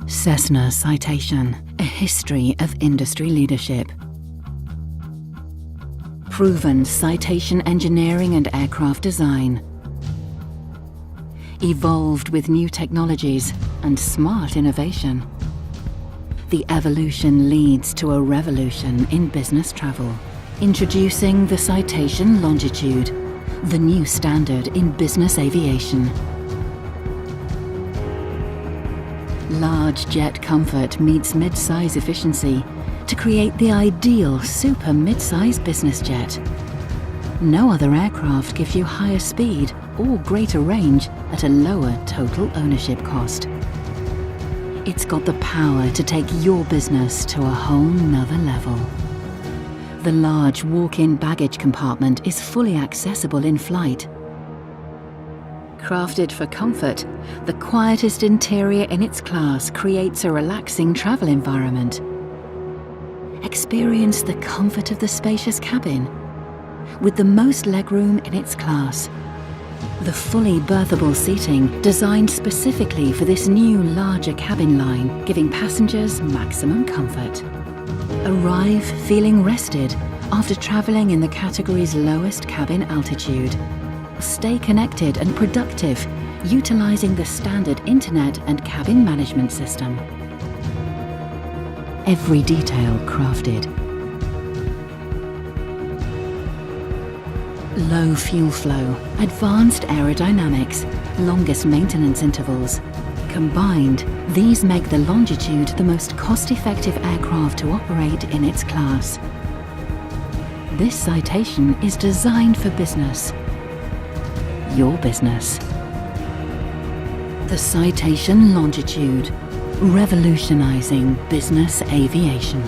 Cessna Citation, a history of industry leadership. Proven citation engineering and aircraft design. Evolved with new technologies and smart innovation. The evolution leads to a revolution in business travel. Introducing the Citation Longitude, the new standard in business aviation. Large jet comfort meets mid-size efficiency to create the ideal super mid-size business jet. No other aircraft gives you higher speed or greater range at a lower total ownership cost. It's got the power to take your business to a whole nother level. The large walk-in baggage compartment is fully accessible in flight. Crafted for comfort, the quietest interior in its class creates a relaxing travel environment. Experience the comfort of the spacious cabin, with the most legroom in its class. The fully berthable seating designed specifically for this new larger cabin line, giving passengers maximum comfort. Arrive feeling rested after traveling in the category's lowest cabin altitude. Stay connected and productive, utilizing the standard internet and cabin management system. Every detail crafted. Low fuel flow, advanced aerodynamics, longest maintenance intervals. Combined, these make the Longitude the most cost-effective aircraft to operate in its class. This Citation is designed for business. Your business. The Citation Longitude, revolutionizing business aviation.